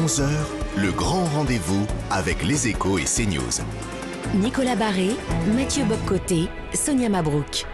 11 heures, le grand rendez-vous avec les Échos et CNews. Nicolas Barré, Mathieu Bobcoté, Sonia Mabrouk.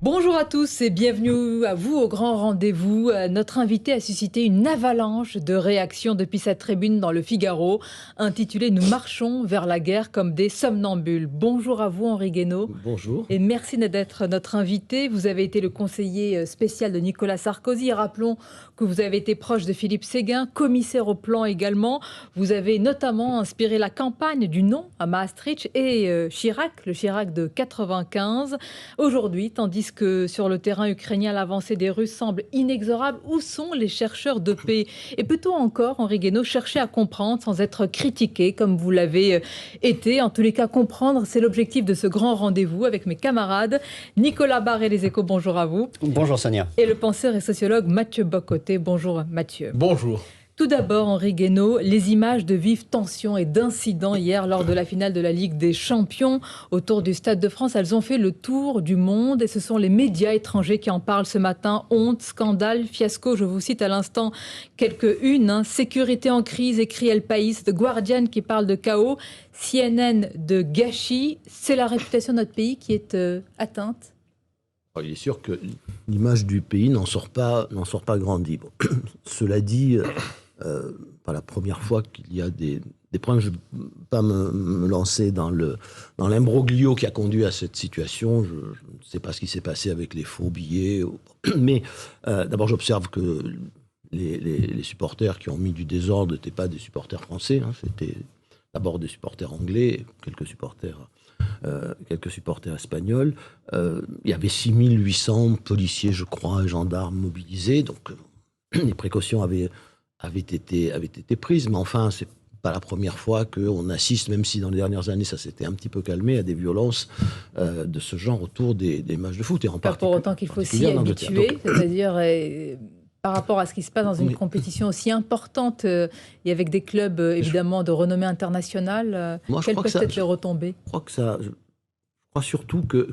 Bonjour à tous et bienvenue à vous au grand rendez-vous. Notre invité a suscité une avalanche de réactions depuis sa tribune dans le Figaro, intitulée « Nous marchons vers la guerre comme des somnambules ». Bonjour à vous Henri Guénaud. Bonjour. Et merci d'être notre invité. Vous avez été le conseiller spécial de Nicolas Sarkozy. Rappelons que vous avez été proche de Philippe Séguin, commissaire au plan également. Vous avez notamment inspiré la campagne du non à Maastricht et Chirac, le Chirac de 95. Aujourd'hui, tandis que sur le terrain ukrainien, l'avancée des Russes semble inexorable. Où sont les chercheurs de paix? Et peut-on encore, Henri Guénaud, chercher à comprendre sans être critiqué comme vous l'avez été? En tous les cas, comprendre, c'est l'objectif de ce grand rendez-vous avec mes camarades. Nicolas Barré, Les Échos, bonjour à vous. Bonjour Sonia. Et le penseur et sociologue Mathieu Bobcoté. Bonjour Mathieu. Bonjour. Tout d'abord, Henri Guénaud, les images de vives tensions et d'incidents hier lors de la finale de la Ligue des Champions autour du Stade de France, elles ont fait le tour du monde et ce sont les médias étrangers qui en parlent ce matin. Honte, scandale, fiasco, je vous cite à l'instant quelques-unes. Sécurité en crise, écrit El País, The Guardian qui parle de chaos, CNN de gâchis. C'est la réputation de notre pays qui est atteinte. Il est sûr que l'image du pays n'en sort pas grandie. Bon. Cela dit, pas la première fois qu'il y a des problèmes. Je ne vais pas me lancer dans l'imbroglio qui a conduit à cette situation. Je ne sais pas ce qui s'est passé avec les faux billets. Mais d'abord, j'observe que les supporters qui ont mis du désordre n'étaient pas des supporters français. C'était d'abord des supporters anglais, quelques supporters espagnols. Il y avait 6800 policiers, je crois, et gendarmes mobilisés. Donc, les précautions avaient été prises. Mais enfin, c'est pas la première fois qu'on assiste, même si dans les dernières années, ça s'était un petit peu calmé, à des violences de ce genre autour des matchs de foot. Et pas pour autant qu'il faut s'y habituer, c'est-à-dire... Par rapport à ce qui se passe dans une compétition aussi importante et avec des clubs évidemment de renommée internationale, quelles peuvent être les retombées? Je crois surtout que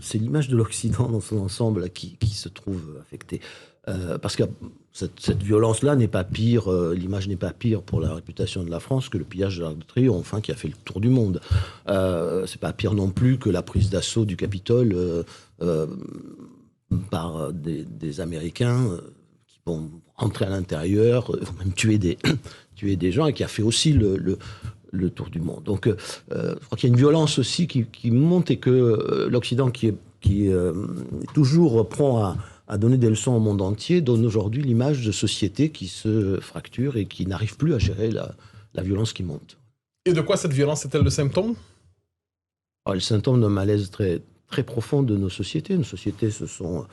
c'est l'image de l'Occident dans son ensemble qui se trouve affectée. Parce que cette violence-là n'est pas pire, l'image n'est pas pire pour la réputation de la France que le pillage de l'Arc de Triomphe, qui a fait le tour du monde. C'est pas pire non plus que la prise d'assaut du Capitole par des Américains vont rentrer à l'intérieur, vont même tuer des gens, et qui a fait aussi le tour du monde. Donc, je crois qu'il y a une violence aussi qui monte, et que l'Occident, qui toujours prend à donner des leçons au monde entier, donne aujourd'hui l'image de société qui se fracture et qui n'arrive plus à gérer la violence qui monte. Et de quoi cette violence est-elle le symptôme? Le symptôme d'un malaise très, très profond de nos sociétés. Nos sociétés se sont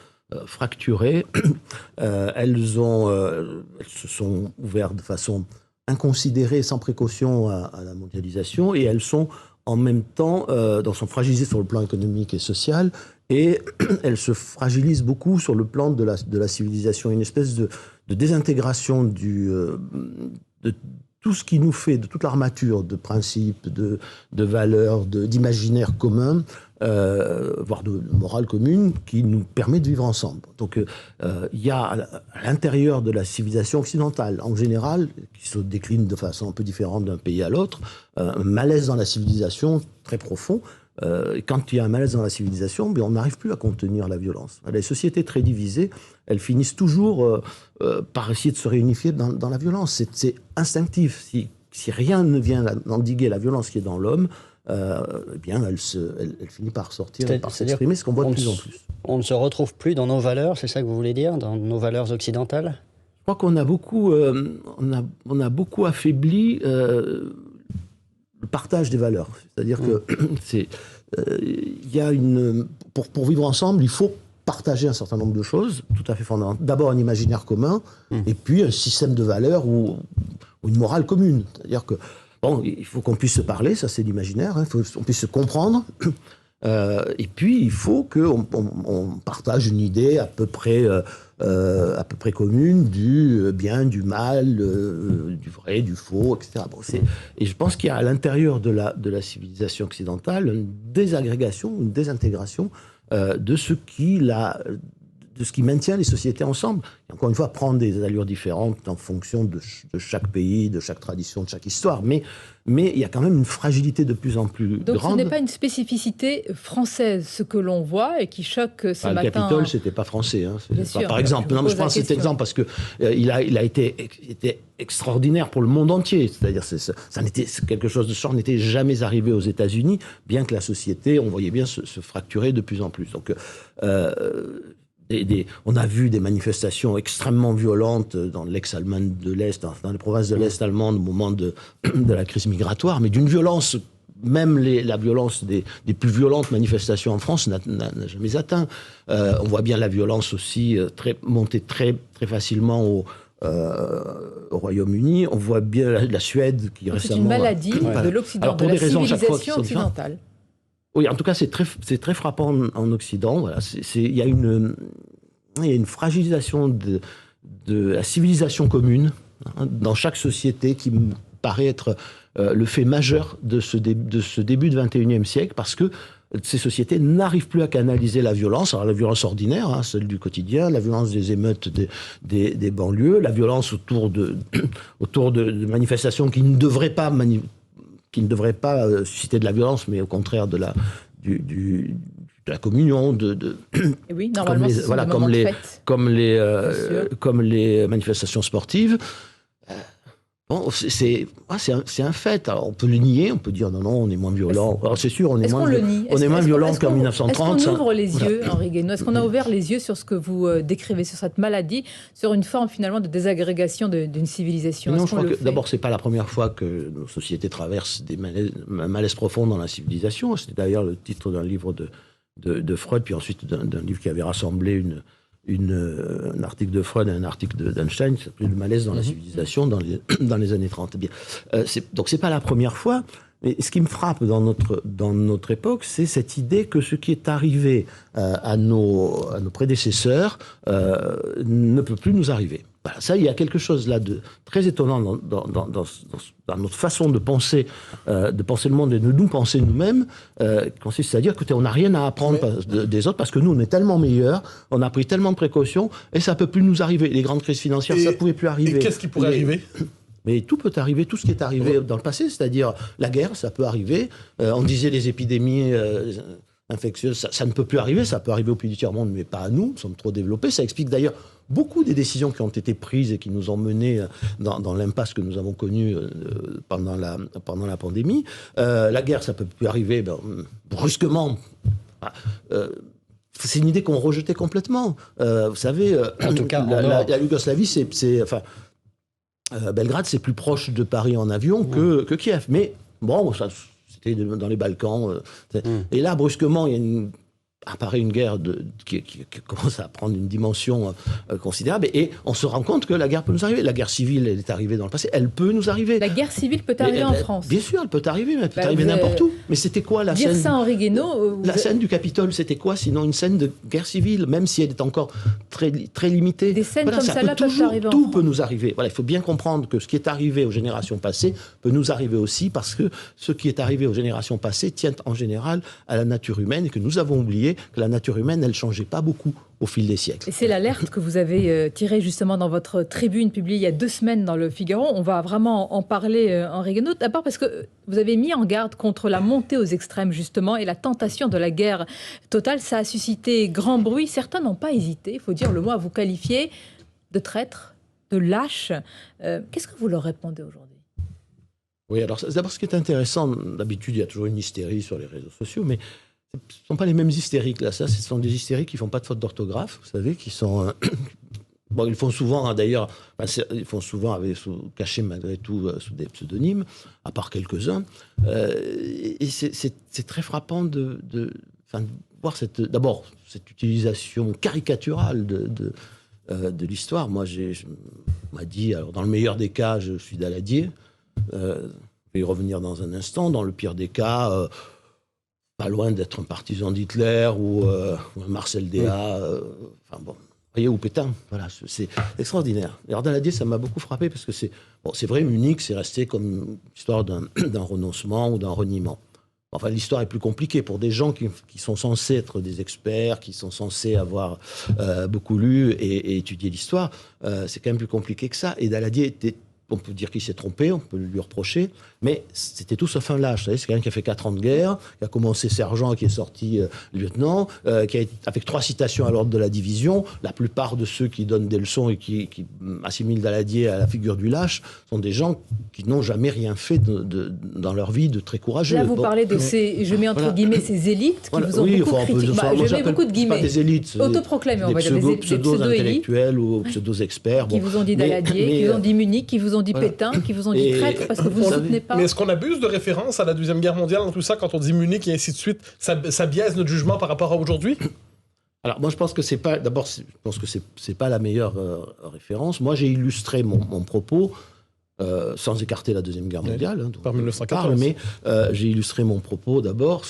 fracturées, elles se sont ouvertes de façon inconsidérée, sans précaution à la mondialisation, et elles sont en même temps sont fragilisées sur le plan économique et social, et elles se fragilisent beaucoup sur le plan de la civilisation, une espèce de désintégration de tout ce qui nous fait, de toute l'armature de principes, de valeurs, d'imaginaires communs, voire de morale commune, qui nous permet de vivre ensemble. Donc il y a à l'intérieur de la civilisation occidentale, en général, qui se décline de façon un peu différente d'un pays à l'autre, un malaise dans la civilisation très profond. Et quand il y a un malaise dans la civilisation, on n'arrive plus à contenir la violence. Les sociétés très divisées, elles finissent toujours par essayer de se réunifier dans la violence. C'est instinctif. Si rien ne vient endiguer la violence qui est dans l'homme, elle finit par sortir, par s'exprimer, ce qu'on voit de plus en plus. On ne se retrouve plus dans nos valeurs, c'est ça que vous voulez dire, dans nos valeurs occidentales? Je crois qu'on a beaucoup affaibli le partage des valeurs. C'est-à-dire que pour vivre ensemble, il faut partager un certain nombre de choses tout à fait fondamentales. D'abord un imaginaire commun, et puis un système de valeurs ou une morale commune. C'est-à-dire que il faut qu'on puisse se parler, ça c'est l'imaginaire, il faut qu'on puisse se comprendre, et puis il faut qu'on partage une idée à peu près commune du bien, du mal, du vrai, du faux, etc. Et je pense qu'il y a à l'intérieur de la civilisation occidentale une désagrégation, une désintégration de ce qui ce qui maintient les sociétés ensemble. Et encore une fois, prendre des allures différentes en fonction de chaque pays, de chaque tradition, de chaque histoire. Mais il y a quand même une fragilité de plus en plus Donc grande. ce n'est pas une spécificité française, ce que l'on voit et qui choque ce matin. Le Capitole, c'était pas français. Hein. Bien sûr, par exemple, non, mais je prends cet exemple parce que il a été extraordinaire pour le monde entier. C'est-à-dire, c'est quelque chose de genre n'était jamais arrivé aux États-Unis, bien que la société, on voyait bien se fracturer de plus en plus. Donc, on a vu des manifestations extrêmement violentes dans l'ex-Allemagne de l'Est, dans les provinces de l'Est allemande au moment de la crise migratoire, mais d'une violence, même la violence des plus violentes manifestations en France n'a jamais atteint. On voit bien la violence aussi monter très, très facilement au Royaume-Uni. On voit bien la Suède qui récemment... C'est une maladie de l'Occident, de la civilisation occidentale. Oui, en tout cas, c'est très frappant en Occident. Voilà. Il y a une fragilisation de la civilisation commune dans chaque société qui me paraît être le fait majeur de ce début du XXIe siècle, parce que ces sociétés n'arrivent plus à canaliser la violence, alors la violence ordinaire, celle du quotidien, la violence des émeutes des banlieues, la violence autour de manifestations qui ne devraient pas susciter de la violence, mais au contraire de la communion, Et oui, normalement, comme les manifestations sportives. Bon, c'est un fait. Alors, on peut le nier, on peut dire non, on est moins violent. Alors c'est sûr, on est moins violent qu'en 1930. Est-ce qu'on ouvre les yeux, Henri Guénaud? Est-ce qu'on a ouvert les yeux sur ce que vous décrivez, sur cette maladie, sur une forme finalement de désagrégation d'une civilisation? Non, je crois que d'abord, c'est pas la première fois que nos sociétés traversent un malaise profond dans la civilisation. C'était d'ailleurs le titre d'un livre de Freud, puis ensuite d'un livre qui avait rassemblé un article de Freud et un article d'Einstein qui s'appelait « Le malaise dans la civilisation » dans les années 30. Bien, donc c'est pas la première fois, mais ce qui me frappe dans notre époque, c'est cette idée que ce qui est arrivé à nos prédécesseurs ne peut plus nous arriver. Voilà, ça, il y a quelque chose là de très étonnant dans notre façon de penser le monde et de nous penser nous-mêmes, qui consiste à dire que on n'a rien à apprendre des autres parce que nous, on est tellement meilleurs, on a pris tellement de précautions et ça ne peut plus nous arriver. Les grandes crises financières, ça ne pouvait plus arriver. Et qu'est-ce qui pourrait arriver ? Mais tout peut arriver, tout ce qui est arrivé dans le passé, c'est-à-dire la guerre, ça peut arriver. On disait les épidémies infectieuses, ça ne peut plus arriver, ça peut arriver au pays du tiers-monde, mais pas à nous, nous sommes trop développés. Ça explique d'ailleurs beaucoup des décisions qui ont été prises et qui nous ont menés dans l'impasse que nous avons connue pendant la pandémie. La guerre, ça peut plus arriver brusquement. C'est une idée qu'on rejetait complètement. Vous savez, en tout cas, la Yougoslavie, Belgrade, c'est plus proche de Paris en avion que Kiev. Mais bon, c'était dans les Balkans. Et là, brusquement, apparaît une guerre qui commence à prendre une dimension considérable. Et on se rend compte que la guerre peut nous arriver. La guerre civile, elle est arrivée dans le passé. Elle peut nous arriver. La guerre civile peut arriver en France. Bien sûr, elle peut arriver, mais elle peut arriver n'importe où. Mais c'était quoi la scène? Dire ça, Henri Guénaud. La scène du Capitole, c'était quoi sinon une scène de guerre civile, même si elle est encore très, très limitée. Des scènes comme ça peuvent arriver en France. Tout peut nous arriver. Voilà, il faut bien comprendre que ce qui est arrivé aux générations passées peut nous arriver aussi, parce que ce qui est arrivé aux générations passées tient en général à la nature humaine, et que nous avons oublié que la nature humaine, elle ne changeait pas beaucoup au fil des siècles. Et c'est l'alerte que vous avez tirée justement dans votre tribune publiée il y a 2 semaines dans le Figaro. On va vraiment en parler, Henri Guénaud. D'abord parce que vous avez mis en garde contre la montée aux extrêmes justement et la tentation de la guerre totale. Ça a suscité grand bruit. Certains n'ont pas hésité, il faut dire le mot, à vous qualifier de traître, de lâche. Qu'est-ce que vous leur répondez aujourd'hui ? Oui, alors d'abord ce qui est intéressant, d'habitude il y a toujours une hystérie sur les réseaux sociaux, mais ce ne sont pas les mêmes hystériques, là. Ce sont des hystériques qui ne font pas de faute d'orthographe, vous savez, qui sont... Bon, ils font souvent, d'ailleurs, cachés malgré tout sous des pseudonymes, à part quelques-uns. Et c'est très frappant de voir d'abord cette utilisation caricaturale de l'histoire. Moi, on m'a dit, alors, dans le meilleur des cas, je suis Daladier. Je vais y revenir dans un instant. Dans le pire des cas... pas loin d'être un partisan d'Hitler ou un Marcel Déat, ou Pétain. Voilà, c'est extraordinaire. Alors Daladier, ça m'a beaucoup frappé parce que c'est vrai, Munich, c'est resté comme l'histoire d'un renoncement ou d'un reniement. Enfin, l'histoire est plus compliquée pour des gens qui sont censés être des experts, qui sont censés avoir beaucoup lu et étudié l'histoire. C'est quand même plus compliqué que ça. Et Daladier était... On peut dire qu'il s'est trompé, on peut lui reprocher, mais c'était tout sauf un lâche. Vous savez, c'est quelqu'un qui a fait 4 ans de guerre, qui a commencé sergent, qui est sorti lieutenant, avec 3 citations à l'ordre de la division. La plupart de ceux qui donnent des leçons et qui assimilent Daladier à la figure du lâche sont des gens qui n'ont jamais rien fait dans leur vie de très courageux. Là, vous parlez de ces, je mets entre guillemets, ces élites qui vous ont beaucoup critiqué. Je mets beaucoup de guillemets. Pas des élites. Autoproclamés, on va dire, des pseudo-intellectuels ou pseudo-experts. Qui vous ont dit Daladier, qui vous ont dit Munich, qui vous ont dit Pétain, qui vous ont dit traître parce que vous ne soutenez pas. Mais est-ce qu'on abuse de référence à la Deuxième Guerre mondiale dans tout ça, quand on dit Munich et ainsi de suite, ça biaise notre jugement par rapport à aujourd'hui? Alors moi je pense que c'est pas, d'abord je pense que c'est pas la meilleure référence. Moi j'ai illustré mon propos sans écarter la Deuxième Guerre mondiale. Hein, par 1914. Mais j'ai illustré mon propos d'abord,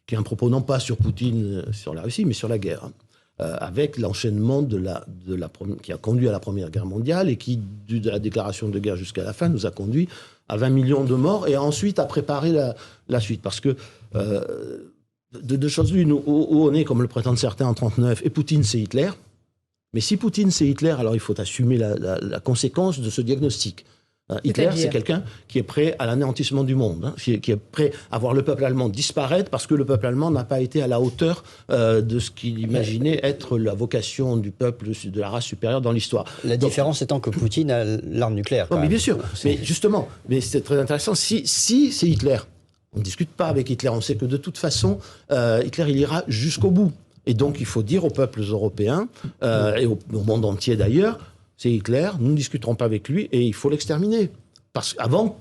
qui est un propos non pas sur Poutine, sur la Russie, mais sur la guerre. Avec l'enchaînement qui a conduit à la Première Guerre mondiale et qui, de la déclaration de guerre jusqu'à la fin, nous a conduit à 20 millions de morts et ensuite à préparer la suite. Parce que, de deux choses l'une, où on est, comme le prétendent certains, en 1939, et Poutine, c'est Hitler. Mais si Poutine, c'est Hitler, alors il faut assumer la conséquence de ce diagnostic. Hitler, c'est quelqu'un qui est prêt à l'anéantissement du monde, hein, qui est prêt à voir le peuple allemand disparaître parce que le peuple allemand n'a pas été à la hauteur de ce qu'il imaginait être la vocation du peuple, de la race supérieure dans l'histoire. La différence étant que Poutine a l'arme nucléaire. Mais bien sûr, mais justement, mais c'est très intéressant. Si c'est Hitler, on ne discute pas avec Hitler, on sait que de toute façon, Hitler, il ira jusqu'au bout. Et donc, il faut dire aux peuples européens, et au monde entier d'ailleurs, c'est Hitler, nous ne discuterons pas avec lui et il faut l'exterminer. Parce qu'avant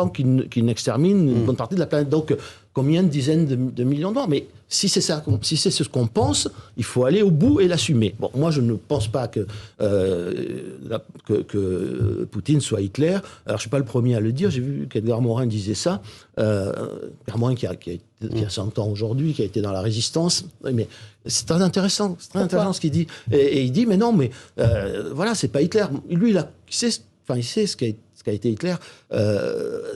qu'il n'extermine une bonne partie de la planète. Donc, combien de dizaines de millions de morts? Mais si c'est ça, si c'est ce qu'on pense, il faut aller au bout et l'assumer. Bon, moi, je ne pense pas que Poutine soit Hitler. Alors, je ne suis pas le premier à le dire. J'ai vu qu'Edgar Morin disait ça. Edgar Morin qui a 100 ans aujourd'hui, qui a été dans la résistance. Mais c'est très intéressant. C'est très intéressant ce qu'il dit. Et il dit, mais non, mais voilà, c'est pas Hitler. Lui, il sait ce qu'a été Hitler.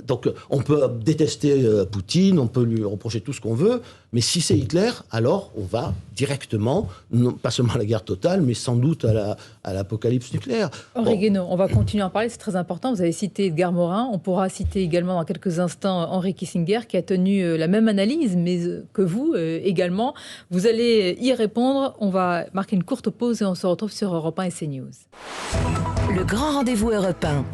Donc, on peut détester Poutine, on peut lui reprocher tout ce qu'on veut, mais si c'est Hitler, alors on va directement, non, pas seulement à la guerre totale, mais sans doute à l'apocalypse nucléaire. Henri Guénaud, on va continuer à en parler, c'est très important. Vous avez cité Edgar Morin, on pourra citer également dans quelques instants Henry Kissinger, qui a tenu la même analyse, mais que vous également. Vous allez y répondre. On va marquer une courte pause et on se retrouve sur Europe 1 et CNews. Le grand rendez-vous Europe 1.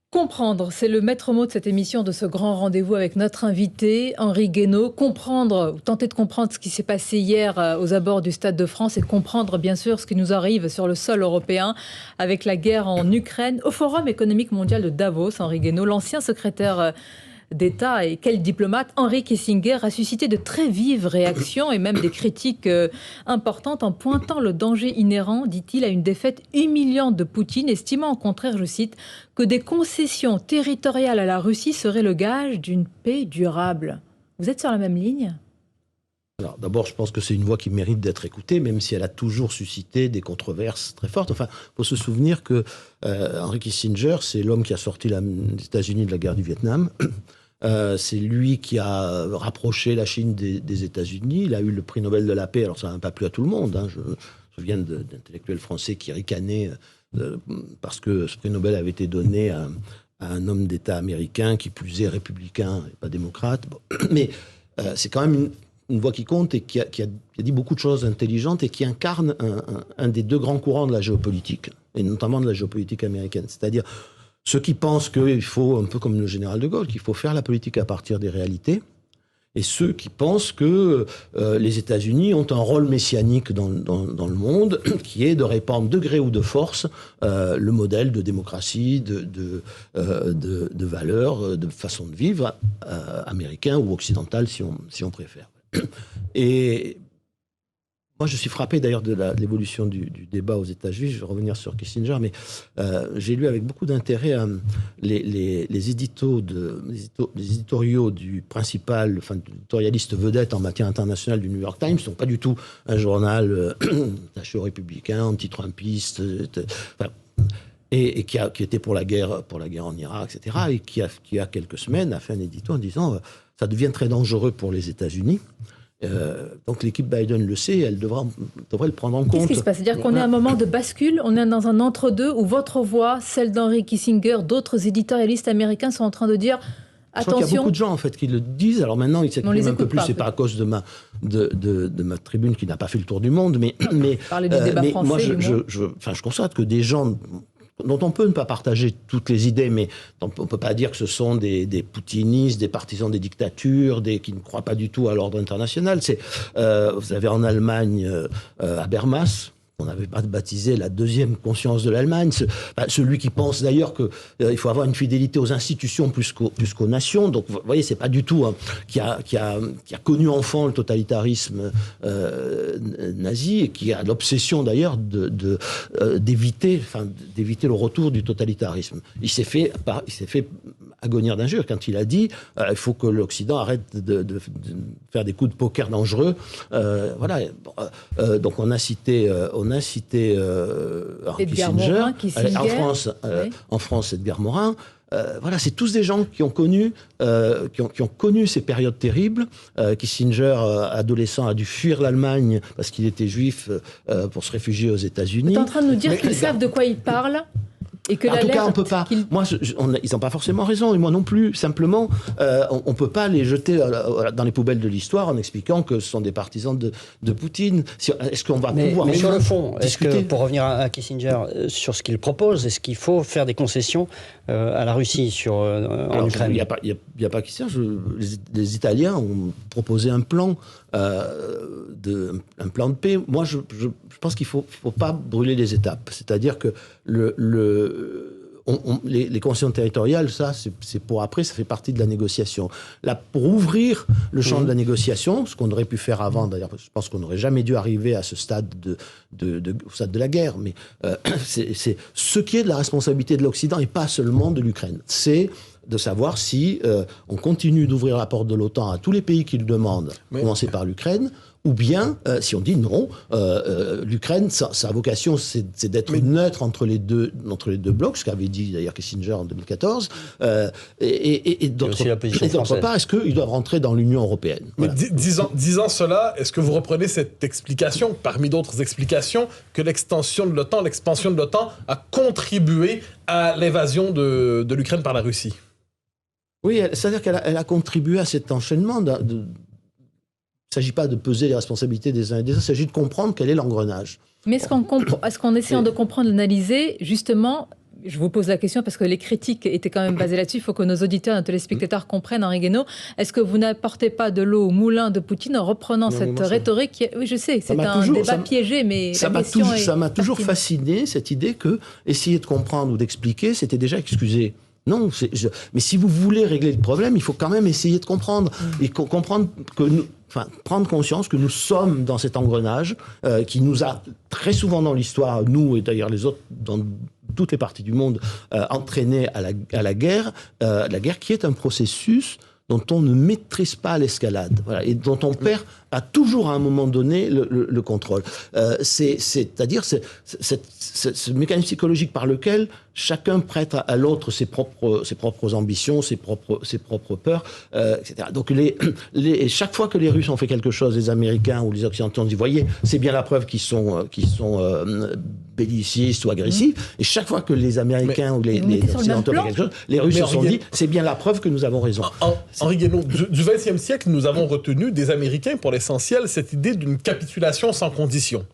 Comprendre, c'est le maître mot de cette émission, de ce grand rendez-vous avec notre invité, Henri Guénaud. Comprendre, ou tenter de comprendre ce qui s'est passé hier aux abords du Stade de France et comprendre bien sûr ce qui nous arrive sur le sol européen avec la guerre en Ukraine. Au Forum économique mondial de Davos, Henri Guénaud, l'ancien secrétaire d'État et quel diplomate, Henry Kissinger, a suscité de très vives réactions et même des critiques importantes en pointant le danger inhérent, dit-il, à une défaite humiliante de Poutine, estimant au contraire, je cite, que des concessions territoriales à la Russie seraient le gage d'une paix durable. Vous êtes sur la même ligne ? Alors, d'abord, je pense que c'est une voix qui mérite d'être écoutée, même si elle a toujours suscité des controverses très fortes. Enfin, il faut se souvenir que Henry Kissinger, c'est l'homme qui a sorti les États-Unis de la guerre du Vietnam. C'est lui qui a rapproché la Chine des États-Unis. Il a eu le prix Nobel de la paix. Alors, ça n'a pas plu à tout le monde. Hein. Je me souviens d'intellectuels français qui ricanaient parce que ce prix Nobel avait été donné à un homme d'État américain qui plus est républicain et pas démocrate. Bon. Mais c'est quand même une voix qui compte et qui a dit beaucoup de choses intelligentes et qui incarne un des deux grands courants de la géopolitique, et notamment de la géopolitique américaine. C'est-à-dire ceux qui pensent qu'il faut, un peu comme le général de Gaulle, qu'il faut faire la politique à partir des réalités, et ceux qui pensent que les États-Unis ont un rôle messianique dans le monde, qui est de répandre de gré ou de force le modèle de démocratie, de valeurs, de façon de vivre américain ou occidental, si on préfère. Et moi, je suis frappé d'ailleurs de l'évolution du débat aux États-Unis. Je vais revenir sur Kissinger, mais j'ai lu avec beaucoup d'intérêt les éditoriaux du principal, éditorialiste vedette en matière internationale du New York Times. Ce n'est pas du tout un journal attaché aux républicains, anti-trumpiste. et qui était pour la guerre en Irak, etc., et qui a quelques semaines a fait un édito en disant ça devient très dangereux pour les États-Unis. Donc l'équipe Biden le sait, elle devrait le prendre en compte. Qu'est-ce qui se passe? C'est-à-dire qu'on est à un moment de bascule, on est dans un entre-deux où votre voix, celle d'Henry Kissinger, d'autres éditorialistes américains sont en train de dire je crois qu'il y a beaucoup de gens en fait qui le disent. Alors maintenant, ils s'expriment un peu plus. C'est pas à cause de ma tribune qui n'a pas fait le tour du monde, mais parler du débat français, moi je constate que des gens dont on peut ne pas partager toutes les idées, mais on ne peut pas dire que ce sont des poutinistes, des partisans des dictatures, qui ne croient pas du tout à l'ordre international. Vous avez en Allemagne Habermas, on avait baptisé la deuxième conscience de l'Allemagne, celui qui pense d'ailleurs qu'il faut avoir une fidélité aux institutions plus qu'aux nations. Donc vous voyez, c'est pas du tout qui a connu enfant le totalitarisme nazi et qui a l'obsession d'ailleurs d'éviter le retour du totalitarisme. Il s'est fait agonir d'injures quand il a dit il faut que l'Occident arrête de faire des coups de poker dangereux. Voilà. Donc on a cité Kissinger. En France, Edgar Morin. Voilà, c'est tous des gens qui ont connu ces périodes terribles. Kissinger, adolescent, a dû fuir l'Allemagne parce qu'il était juif pour se réfugier aux États-Unis. Vous êtes en train de nous dire qu'ils savent de quoi ils parlent? Et que en tout cas, on peut pas. Moi, ils n'ont pas forcément raison, et moi non plus. Simplement, on peut pas les jeter dans les poubelles de l'histoire en expliquant que ce sont des partisans de Poutine. Est-ce qu'on va pouvoir... Mais sur le fond, discuter? est-ce que, pour revenir à Kissinger, sur ce qu'il propose, est-ce qu'il faut faire des concessions à la Russie en Ukraine? Il n'y a pas Kissinger. Les Italiens ont proposé un plan de paix. Moi, je pense qu'il faut pas brûler les étapes. C'est-à-dire que les concessions territoriales, ça, c'est pour après, ça fait partie de la négociation. Là, pour ouvrir le champ de la négociation, ce qu'on aurait pu faire avant, d'ailleurs, je pense qu'on n'aurait jamais dû arriver à ce stade au stade de la guerre, mais c'est ce qui est de la responsabilité de l'Occident et pas seulement de l'Ukraine. C'est de savoir si on continue d'ouvrir la porte de l'OTAN à tous les pays qui le demandent, à commencer par l'Ukraine, ou bien, si on dit non, l'Ukraine, sa vocation, c'est d'être neutre entre les deux blocs, ce qu'avait dit d'ailleurs Kissinger en 2014, et d'autre part, est-ce qu'ils doivent rentrer dans l'Union européenne? Mais disant cela, est-ce que vous reprenez cette explication, parmi d'autres explications, que l'expansion de l'OTAN a contribué à l'invasion de l'Ukraine par la Russie? Oui, c'est-à-dire qu'elle a contribué à cet enchaînement il ne s'agit pas de peser les responsabilités des uns et des autres, il s'agit de comprendre quel est l'engrenage. Mais est-ce qu'en essayant de comprendre, d'analyser, justement, je vous pose la question parce que les critiques étaient quand même basées là-dessus, il faut que nos auditeurs et nos téléspectateurs comprennent, Henri Guénaud, est-ce que vous n'apportez pas de l'eau au moulin de Poutine en reprenant cette rhétorique qui... Oui, je sais, c'est un débat piégé, mais ça m'a toujours fasciné, cette idée que essayer de comprendre ou d'expliquer, c'était déjà excuser. Non, mais si vous voulez régler le problème, il faut quand même essayer de comprendre. Et comprendre que prendre conscience que nous sommes dans cet engrenage qui nous a très souvent dans l'histoire, nous et d'ailleurs les autres, dans toutes les parties du monde, entraînés à la guerre qui est un processus dont on ne maîtrise pas l'escalade, voilà, et dont on perd à toujours à un moment donné le contrôle. C'est-à-dire ce mécanisme psychologique par lequel chacun prête à l'autre ses propres ambitions, ses propres peurs, etc. Donc chaque fois que les Russes ont fait quelque chose, les Américains ou les Occidentaux ont dit, voyez, c'est bien la preuve qu'ils sont bellicistes ou agressifs. Et chaque fois que les Américains ou les Occidentaux ont fait quelque chose, les Russes se sont dit, c'est bien la preuve que nous avons raison. Henri Guénaud, du XXe siècle, nous avons retenu des Américains, pour l'essentiel, cette idée d'une capitulation sans condition.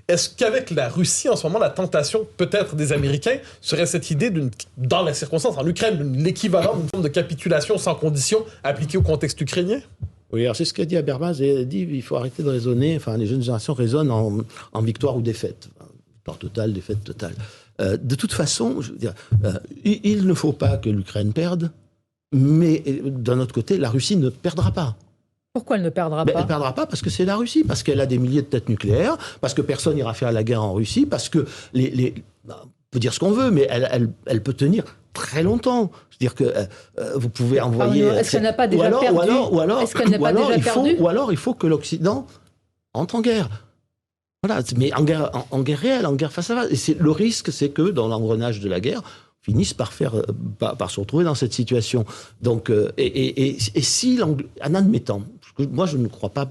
Est-ce qu'avec la Russie, en ce moment, la tentation, peut-être des Américains, serait cette idée, dans la circonstance, en Ukraine, l'équivalent d'une forme de capitulation sans condition appliquée au contexte ukrainien? Oui, alors c'est ce qu'a dit Habermas. Il a dit il faut arrêter de raisonner, les jeunes générations raisonnent en victoire ou défaite. Victoire totale, défaite totale. De toute façon, je veux dire, il ne faut pas que l'Ukraine perde, mais d'un autre côté, la Russie ne perdra pas. Pourquoi elle ne perdra pas? Elle ne perdra pas parce que c'est la Russie, parce qu'elle a des milliers de têtes nucléaires, parce que personne n'ira faire la guerre en Russie, parce que on peut dire ce qu'on veut, mais elle peut tenir très longtemps. C'est-à-dire que vous pouvez envoyer... Est-ce qu'elle n'a pas déjà perdu? Ou alors il faut que l'Occident entre en guerre. Voilà, mais en guerre réelle, en guerre face à face. Et le risque, c'est que dans l'engrenage de la guerre, on finisse par se retrouver dans cette situation. Donc, et si, en admettant, parce que moi je ne crois pas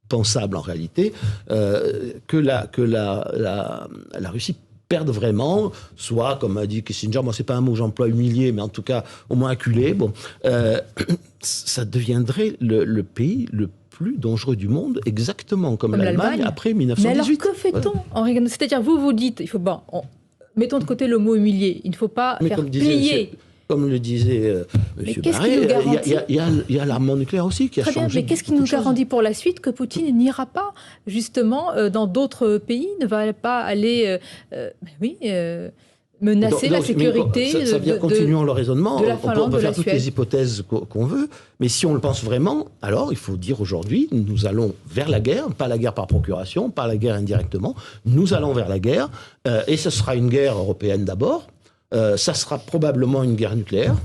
pensable en réalité, que la Russie perdre vraiment, soit, comme a dit Kissinger, moi c'est pas un mot que j'emploie, humilié, mais en tout cas au moins acculé, ça deviendrait le pays le plus dangereux du monde, exactement comme l'Allemagne après 1918. Mais alors que fait-on? C'est-à-dire, vous dites, il faut, mettons de côté le mot humilié, il ne faut pas faire plier. Comme le disait M. Barré, il y a l'armement nucléaire aussi qui a changé. Bien, mais qu'est-ce qui nous garantit pour la suite que Poutine n'ira pas justement dans d'autres pays, ne va pas aller menacer la sécurité continuons le raisonnement. De la Finlande, on peut faire toutes les hypothèses qu'on veut, mais si on le pense vraiment, alors il faut dire aujourd'hui, nous allons vers la guerre, pas la guerre par procuration, pas la guerre indirectement, nous allons vers la guerre, et ce sera une guerre européenne d'abord. Ça sera probablement une guerre nucléaire.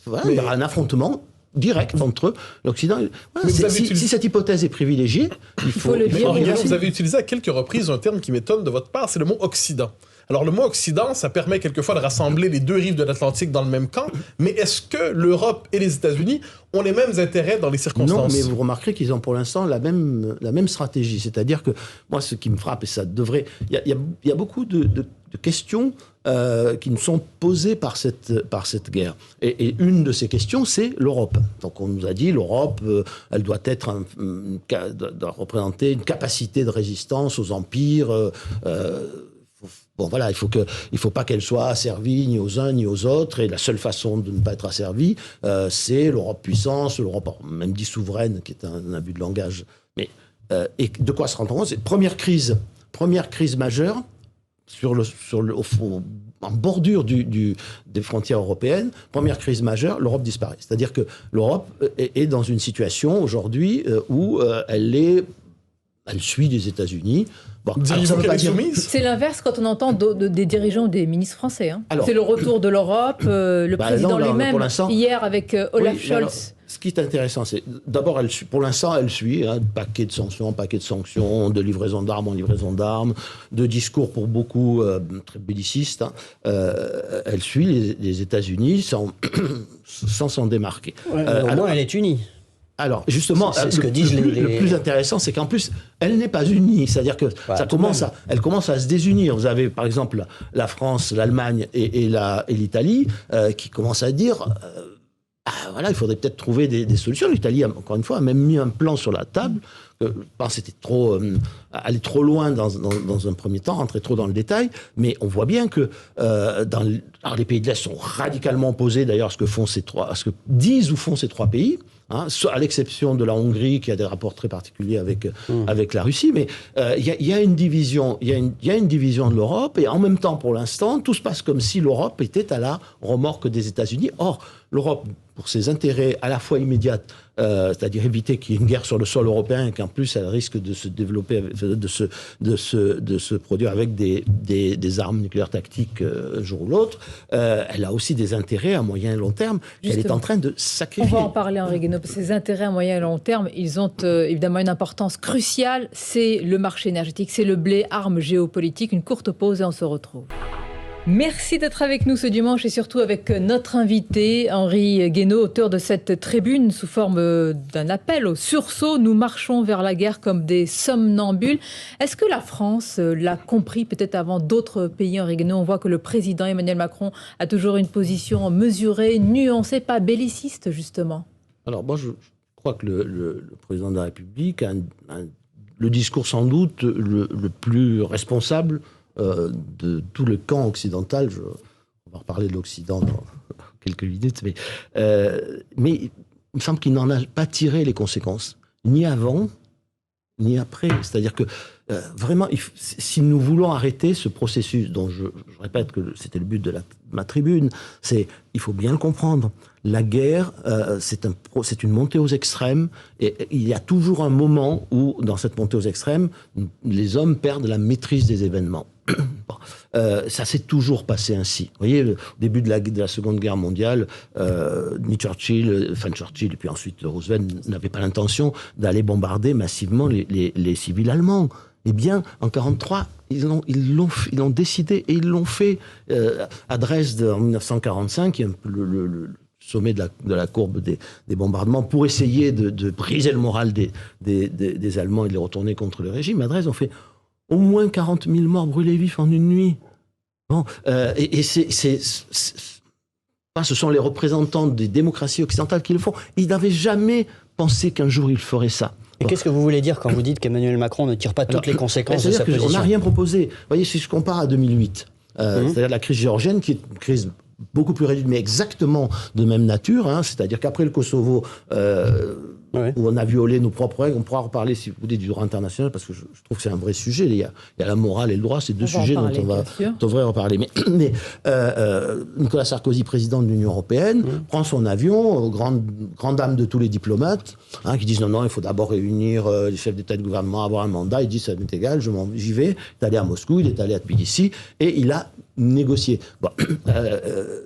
Voilà, il y aura un affrontement direct entre l'Occident et... Si cette hypothèse est privilégiée, il faut le dire. Vous avez utilisé à quelques reprises un terme qui m'étonne de votre part, c'est le mot Occident. Alors le mot Occident, ça permet quelquefois de rassembler les deux rives de l'Atlantique dans le même camp, mais est-ce que l'Europe et les États-Unis ont les mêmes intérêts dans les circonstances? Non, mais vous remarquerez qu'ils ont pour l'instant la même stratégie. C'est-à-dire que moi, ce qui me frappe, et ça devrait... Il y a beaucoup de questions qui nous sont posées par cette guerre. Et une de ces questions, c'est l'Europe. Donc on nous a dit, l'Europe, elle doit doit représenter une capacité de résistance aux empires. Voilà, il faut pas qu'elle soit asservie ni aux uns ni aux autres, et la seule façon de ne pas être asservie, c'est l'Europe puissance, l'Europe même dit souveraine, qui est un abus de langage. Mais et de quoi se rendre compte? C'est première crise majeure en bordure des frontières européennes, première crise majeure, l'Europe disparaît. C'est-à-dire que l'Europe est dans une situation aujourd'hui où elle suit les États-Unis. C'est l'inverse quand on entend des dirigeants ou des ministres français. C'est le retour de l'Europe, le président lui-même, hier avec Olaf Scholz. Alors, ce qui est intéressant, c'est d'abord, pour l'instant, elle suit paquet de sanctions, de livraison d'armes en livraison d'armes, de discours pour beaucoup très bellicistes. Elle suit les États-Unis sans s'en démarquer. Au moins, elle est unie. Alors, justement, le plus intéressant, c'est qu'en plus, elle n'est pas unie. C'est-à-dire que elle commence à se désunir. Vous avez, par exemple, la France, l'Allemagne et l'Italie qui commencent à dire... il faudrait peut-être trouver des solutions. L'Italie, encore une fois, a même mis un plan sur la table. Je pense que c'était aller trop loin dans un premier temps, rentrer trop dans le détail. Mais on voit bien que les pays de l'Est sont radicalement opposés, d'ailleurs, à ce que disent ou font ces trois pays. À l'exception de la Hongrie, qui a des rapports très particuliers avec la Russie. Mais il y a une division de l'Europe, et en même temps, pour l'instant, tout se passe comme si l'Europe était à la remorque des États-Unis. Or, l'Europe, pour ses intérêts à la fois immédiats, c'est-à-dire éviter qu'il y ait une guerre sur le sol européen, et qu'en plus elle risque de se développer, de se produire avec des armes nucléaires tactiques un jour ou l'autre, elle a aussi des intérêts à moyen et long terme qu'elle est en train de sacrifier. On va en parler, Henri Guénaud. Ces intérêts à moyen et long terme, ils ont évidemment une importance cruciale. C'est le marché énergétique, c'est le blé, arme géopolitique. Une courte pause et on se retrouve. Merci d'être avec nous ce dimanche et surtout avec notre invité, Henri Guénaud, auteur de cette tribune sous forme d'un appel au sursaut. Nous marchons vers la guerre comme des somnambules. Est-ce que la France l'a compris peut-être avant d'autres pays, Henri Guénaud? On voit que le président Emmanuel Macron a toujours une position mesurée, nuancée, pas belliciste justement. Alors moi je crois que le président de la République a le discours sans doute le plus responsable de tout le camp occidental. On va reparler de l'Occident dans quelques minutes, mais il me semble qu'il n'en a pas tiré les conséquences, ni avant, ni après. C'est-à-dire que vraiment, si nous voulons arrêter ce processus, dont je répète que c'était le but de ma tribune, il faut bien le comprendre. La guerre, c'est une montée aux extrêmes, et il y a toujours un moment où, dans cette montée aux extrêmes, les hommes perdent la maîtrise des événements. Ça s'est toujours passé ainsi. Vous voyez, au début de la Seconde Guerre mondiale, ni Churchill et puis ensuite Roosevelt n'avaient pas l'intention d'aller bombarder massivement les civils allemands. Eh bien, en 1943, ils l'ont décidé et ils l'ont fait. À Dresde, en 1945, il y a un peu le sommet de la courbe des bombardements pour essayer de briser le moral des Allemands et de les retourner contre le régime. À Dresde, on fait au moins 40 000 morts brûlés vifs en une nuit. Bon, ce sont les représentants des démocraties occidentales qui le font. Ils n'avaient jamais pensé qu'un jour ils feraient ça. Et qu'est-ce que vous voulez dire quand vous dites qu'Emmanuel Macron ne tire pas toutes les conséquences de sa position ? On n'a rien proposé. Vous voyez, si je compare à 2008, c'est-à-dire la crise géorgienne, qui est une crise beaucoup plus réduite, mais exactement de même nature, c'est-à-dire qu'après le Kosovo, où on a violé nos propres règles, on pourra reparler, si vous voulez, du droit international, parce que je trouve que c'est un vrai sujet. Il y a la morale et le droit, c'est deux sujets dont on devrait reparler. Mais Nicolas Sarkozy, président de l'Union européenne, prend son avion, grande dame de tous les diplomates, qui disent non, il faut d'abord réunir les chefs d'État et de gouvernement, avoir un mandat. Il dit ça m'est égal, j'y vais. Il est allé à Moscou, il est allé à Tbilissi, et il a négocié. Bon,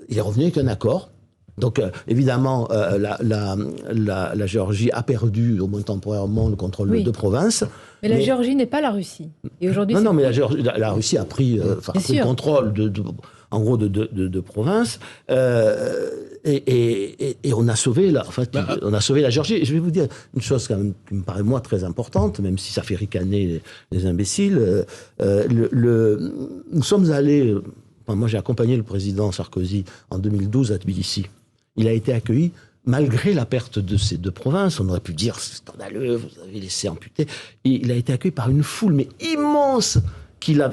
il est revenu avec un accord. Donc, évidemment, la Géorgie a perdu, au moins temporairement, le contrôle de deux provinces. Mais la Géorgie n'est pas la Russie. Et aujourd'hui, non, mais la Russie a pris le contrôle en gros, de deux provinces. Et on a sauvé on a sauvé la Géorgie. Et je vais vous dire une chose quand même qui me paraît, moi, très importante, même si ça fait ricaner les imbéciles. Nous sommes allés... Moi, j'ai accompagné le président Sarkozy en 2012 à Tbilissi. Il a été accueilli, malgré la perte de ces deux provinces. On aurait pu dire, c'est scandaleux, vous avez laissé amputer. Et il a été accueilli par une foule, mais immense, qu'il a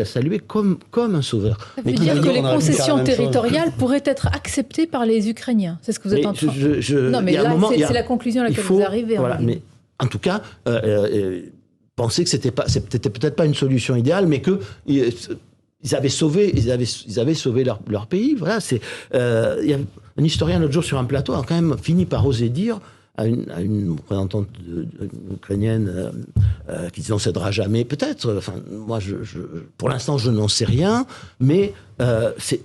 salué comme un sauveur. Ça veut dire que les concessions territoriales pourraient être acceptées par les Ukrainiens. C'est ce que vous êtes en train de dire. Non, mais là, c'est la conclusion à laquelle vous arrivez. Mais en tout cas, penser que c'était peut-être pas une solution idéale, mais que... Ils avaient sauvé leur pays. Voilà, il y a un historien l'autre jour sur un plateau a quand même fini par oser dire à une représentante ukrainienne qui disait on ne cédera jamais. Peut-être. Enfin, moi, pour l'instant, je n'en sais rien. Mais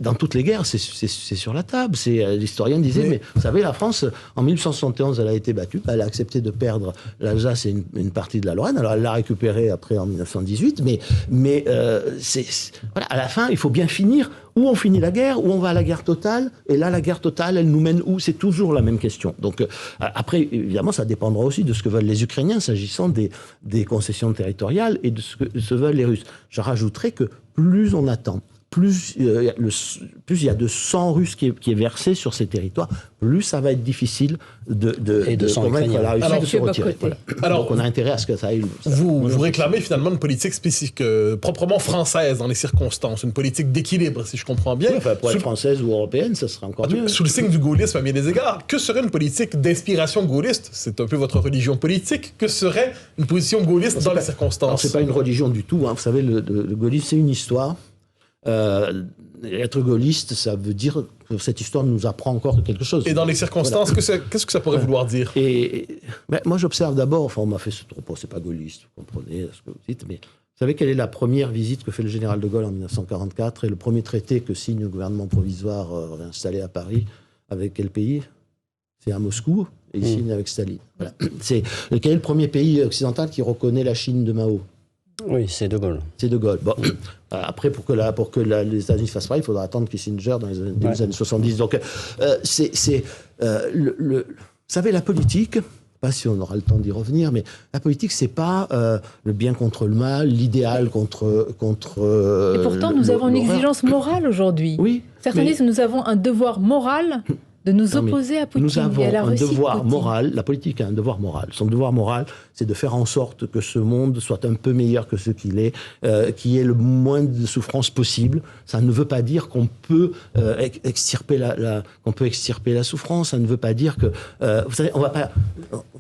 dans toutes les guerres, c'est sur la table. L'historien disait, mais vous savez, la France, en 1871, elle a été battue. Elle a accepté de perdre l'Alsace et une partie de la Lorraine. Alors, elle l'a récupérée après en 1918. Mais voilà, à la fin, il faut bien finir. Où on finit la guerre, où on va à la guerre totale. Et là, la guerre totale, elle nous mène où? C'est toujours la même question. Donc, après, évidemment, ça dépendra aussi de ce que veulent les Ukrainiens, s'agissant des concessions territoriales et de ce que veulent les Russes. Je rajouterais que plus on attend, plus il y a de sang russe qui est versé sur ces territoires, plus ça va être difficile de convaincre la Russie de se retirer. Voilà. Alors, donc on a intérêt à ce que ça aille. Vous réclamez finalement une politique spécifique, proprement française dans les circonstances, une politique d'équilibre, si je comprends bien. Oui, pour être française ou européenne, ça serait encore mieux. Sous le signe du gaullisme à bien des égards, que serait une politique d'inspiration gaulliste? C'est un peu votre religion politique. Que serait une position gaulliste dans les circonstances? C'est pas une religion du tout. Vous savez, le gaullisme, c'est une histoire. Être gaulliste, ça veut dire que cette histoire nous apprend encore quelque chose. Et dans les circonstances, voilà. Qu'est-ce que ça pourrait vouloir dire? Moi, j'observe d'abord, on m'a fait ce propos, c'est pas gaulliste, vous comprenez ce que vous dites, mais vous savez quelle est la première visite que fait le général de Gaulle en 1944 et le premier traité que signe le gouvernement provisoire réinstallé à Paris avec quel pays? C'est à Moscou, et il signe avec Staline. Voilà. Quel est le premier pays occidental qui reconnaît la Chine de Mao? Oui, c'est De Gaulle. C'est De Gaulle. Bon, après, pour que les États-Unis fassent pareil, il faudra attendre Kissinger dans les années 70. Donc, vous savez, la politique, pas si on aura le temps d'y revenir, mais la politique, c'est pas le bien contre le mal, l'idéal contre. Et pourtant, nous avons une exigence morale aujourd'hui. Oui. Certains disent que nous avons un devoir moral de nous opposer à Poutine. Nous avons et à la Russie un devoir moral, la politique a un devoir moral. Son devoir moral, c'est de faire en sorte que ce monde soit un peu meilleur que ce qu'il est, qu'il y ait le moins de souffrance possible. Ça ne veut pas dire qu'on peut extirper la souffrance, ça ne veut pas dire que... vous savez, on va pas...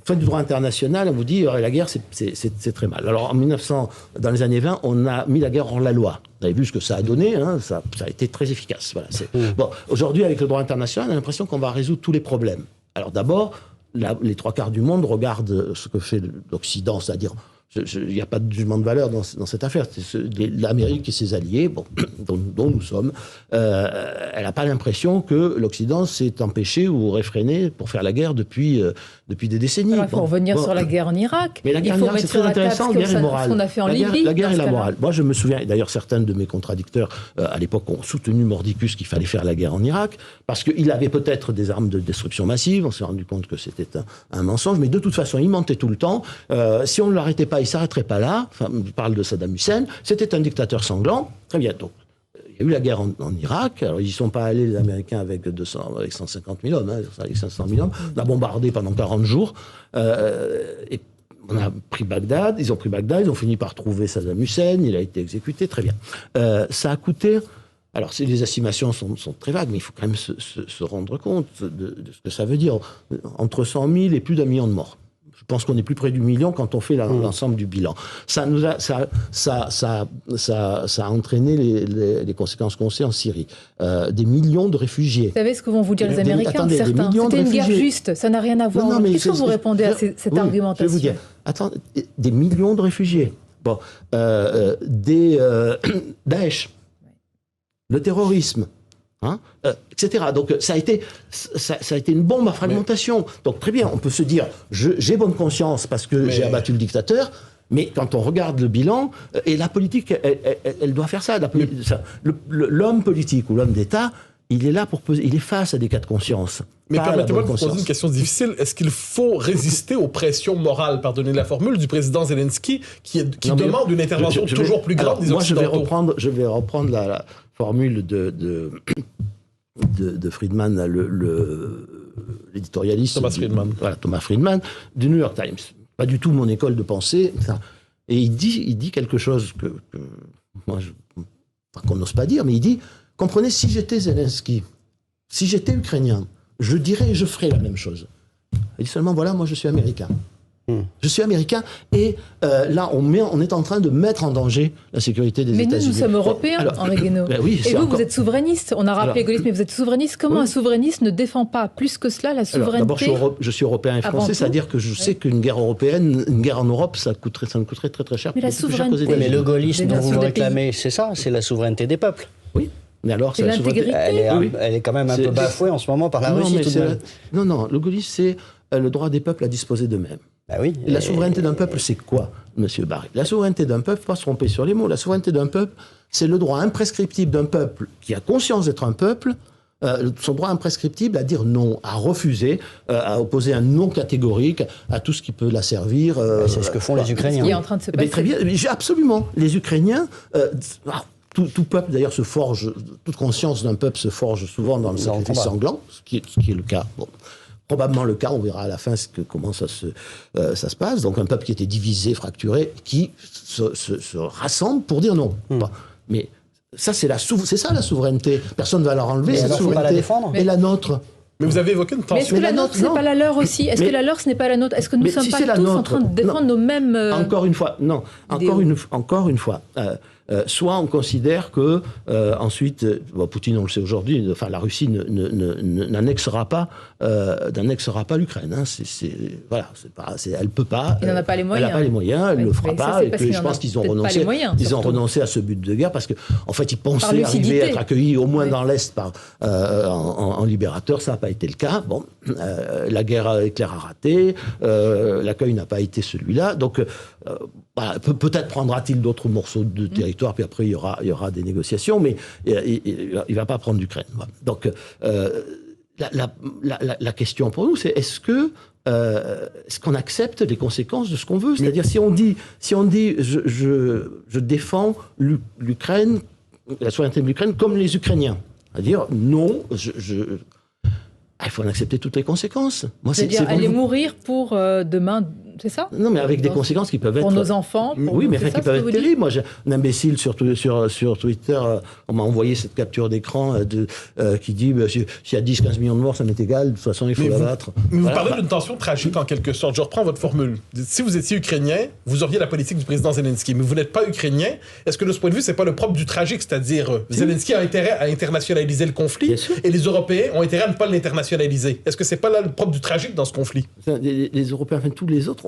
Fin du droit international, on vous dit la guerre, c'est très mal. Alors, dans les années 20, on a mis la guerre hors la loi. Vous avez vu ce que ça a donné, ça a été très efficace. Voilà, Bon, aujourd'hui, avec le droit international, on a l'impression qu'on va résoudre tous les problèmes. Alors d'abord, les trois quarts du monde regardent ce que fait l'Occident, c'est-à-dire il n'y a pas de jugement de valeur dans cette affaire. L'Amérique et ses alliés, dont nous sommes, elle n'a pas l'impression que l'Occident s'est empêché ou réfréné pour faire la guerre depuis des décennies. Alors, il faut revenir sur la guerre en Irak. Mais la guerre en Irak, c'est très intéressant, la guerre est morale. Ce qu'on a fait en Libye. La guerre est la morale. Moi, je me souviens, et d'ailleurs, certains de mes contradicteurs, à l'époque, ont soutenu Mordicus qu'il fallait faire la guerre en Irak, parce qu'il avait peut-être des armes de destruction massive. On s'est rendu compte que c'était un mensonge, mais de toute façon, il mentait tout le temps. Si on ne l'arrêtait pas, il ne s'arrêterait pas là. Enfin, je parle de Saddam Hussein. C'était un dictateur sanglant. Très bien. Donc, il y a eu la guerre en Irak. Alors, ils n'y sont pas allés, les Américains, avec 150 000 hommes, avec 500 000 hommes. On a bombardé pendant 40 jours. Et on a pris Bagdad. Ils ont pris Bagdad. Ils ont fini par trouver Saddam Hussein. Il a été exécuté. Très bien. Ça a coûté... Alors, les estimations sont très vagues, mais il faut quand même se rendre compte de ce que ça veut dire. Entre 100 000 et plus d'1 million de morts. Je pense qu'on est plus près du million quand on fait l'ensemble du bilan. Ça a entraîné les conséquences qu'on sait en Syrie. Des millions de réfugiés. Vous savez ce que vont vous dire les Américains, attendez, certains. C'était une guerre juste, ça n'a rien à voir. Qu'est-ce que vous répondez à cette argumentation? Je vais vous dire, attendez, des millions de réfugiés. Bon, Daesh, le terrorisme, etc. Donc ça a été une bombe à fragmentation. Donc très bien, on peut se dire, j'ai bonne conscience parce que j'ai abattu le dictateur, mais quand on regarde le bilan, et la politique, elle doit faire ça. L'homme politique ou l'homme d'État, il est là il est face à des cas de conscience. Mais permettez-moi de vous poser une question difficile. Est-ce qu'il faut résister aux pressions morales, pardonnez la formule, du président Zelensky, qui demande une intervention toujours plus grande des Occidentaux? Je vais reprendre la formule de Friedman, l'éditorialiste. Thomas Friedman, du New York Times. Pas du tout mon école de pensée. Et il dit quelque chose que moi, qu'on n'ose pas dire, mais il dit, comprenez, si j'étais Zelensky, si j'étais ukrainien, je dirais et je ferais la même chose. Il dit seulement, voilà, moi je suis américain. Je suis américain et là, on est en train de mettre en danger la sécurité des États-Unis. Mais nous sommes européens, Henri Guénaud. Oui, et vous êtes souverainiste. On a rappelé Gaulliste, mais vous êtes souverainiste. Comment un souverainiste ne défend pas plus que cela la souveraineté? D'abord, je suis européen et français, c'est-à-dire que je sais qu'une guerre européenne, une guerre en Europe, ça me coûterait très très cher. Mais la souveraineté. Mais le gaullisme dont vous réclamez, c'est ça, c'est la souveraineté des peuples. Oui. Mais alors, c'est l'intégrité. Elle est quand même un peu bafouée en ce moment par la Russie. Non, le gaullisme, c'est le droit des peuples à disposer d'eux-mêmes. Bah oui, la souveraineté d'un peuple, c'est quoi, monsieur Barré? La souveraineté d'un peuple, pas se tromper sur les mots, la souveraineté d'un peuple, c'est le droit imprescriptible d'un peuple qui a conscience d'être un peuple, son droit imprescriptible à dire non, à refuser, à opposer un non catégorique à tout ce qui peut l'asservir. C'est ce que font les Ukrainiens. Ce qui est en train de se passer. Très bien, absolument. Les Ukrainiens... Tout peuple, d'ailleurs, se forge, toute conscience d'un peuple se forge souvent dans le sacrifice sanglant, ce qui est le cas. Bon, probablement le cas, on verra à la fin comment ça se passe. Donc un peuple qui était divisé, fracturé, qui se rassemble pour dire non. Bon, mais ça, c'est ça la souveraineté. Personne ne va leur enlever cette souveraineté. Pas la défendre. Et la nôtre. Mais vous avez évoqué une tension. Mais est-ce que la nôtre, ce n'est pas la leur aussi? Est-ce que la leur, ce n'est pas la nôtre? Est-ce que nous ne sommes pas tous en train de défendre nos mêmes... Encore une fois, non. Encore une fois. Soit on considère que ensuite, Poutine, on le sait aujourd'hui, enfin la Russie n'annexera pas l'Ukraine. Hein. Elle peut pas. Elle n'en a pas les moyens. Elle n'a pas les moyens. Elle ne le fera pas. Et je pense qu'ils ont renoncé. Ils ont renoncé à ce but de guerre parce que, en fait, ils pensaient arriver à être accueillis au moins dans l'est en libérateur. Ça n'a pas été le cas. Bon, la guerre éclair a raté. L'accueil n'a pas été celui-là. Donc peut-être prendra-t-il d'autres morceaux de territoire, puis après il y aura des négociations, mais il ne va pas prendre l'Ukraine. Voilà. Donc la question pour nous, c'est est-ce qu'on accepte les conséquences de ce qu'on veut? C'est-à-dire si on dit je défends l'Ukraine, la souveraineté de l'Ukraine comme les Ukrainiens, c'est-à-dire non, il faut en accepter toutes les conséquences. C'est-à-dire aller mourir pour demain, c'est ça? Non, mais avec des conséquences qui peuvent être... Pour nos enfants? Oui, mais qui peuvent être terribles. Moi, j'ai un imbécile sur Twitter, on m'a envoyé cette capture d'écran qui dit s'il y a 10-15 millions de morts, ça m'est égal, de toute façon, il faut l'abattre. Mais vous parlez d'une tension tragique en quelque sorte. Je reprends votre formule. Si vous étiez ukrainien, vous auriez la politique du président Zelensky, mais vous n'êtes pas ukrainien. Est-ce que de ce point de vue, c'est pas le propre du tragique? C'est-à-dire, Zelensky a intérêt à internationaliser le conflit et les Européens ont intérêt à ne pas l'internationaliser. Est-ce que c'est pas là le propre du tragique dans ce conflit? Les Européens, enfin tous les autres,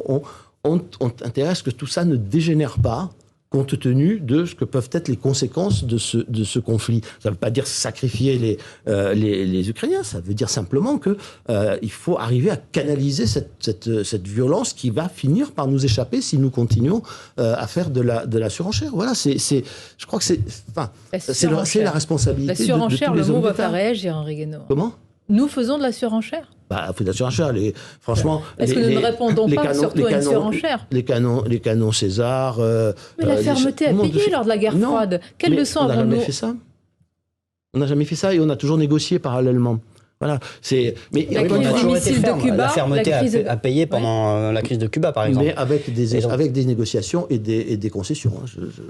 ont intérêt à ce que tout ça ne dégénère pas, compte tenu de ce que peuvent être les conséquences de ce conflit. Ça ne veut pas dire sacrifier les Ukrainiens, ça veut dire simplement qu'il faut arriver à canaliser cette violence qui va finir par nous échapper si nous continuons à faire de la surenchère. Voilà, je crois que c'est la responsabilité de tous les hommes d'État. La surenchère, le mot va faire réagir, Henri Guénaud. Comment ? Nous faisons de la surenchère. Bah, faut de la surenchère. Franchement, est-ce que nous ne répondons pas surtout à une surenchère ? Les canons César. Mais la fermeté a payé lors de la guerre froide. Quelle leçon avons-nous ? On n'a jamais fait ça. On n'a jamais fait ça et on a toujours négocié parallèlement. Voilà. La crise des missiles de Cuba, la fermeté a payé pendant la crise de Cuba, par exemple. Mais avec des négociations et des concessions.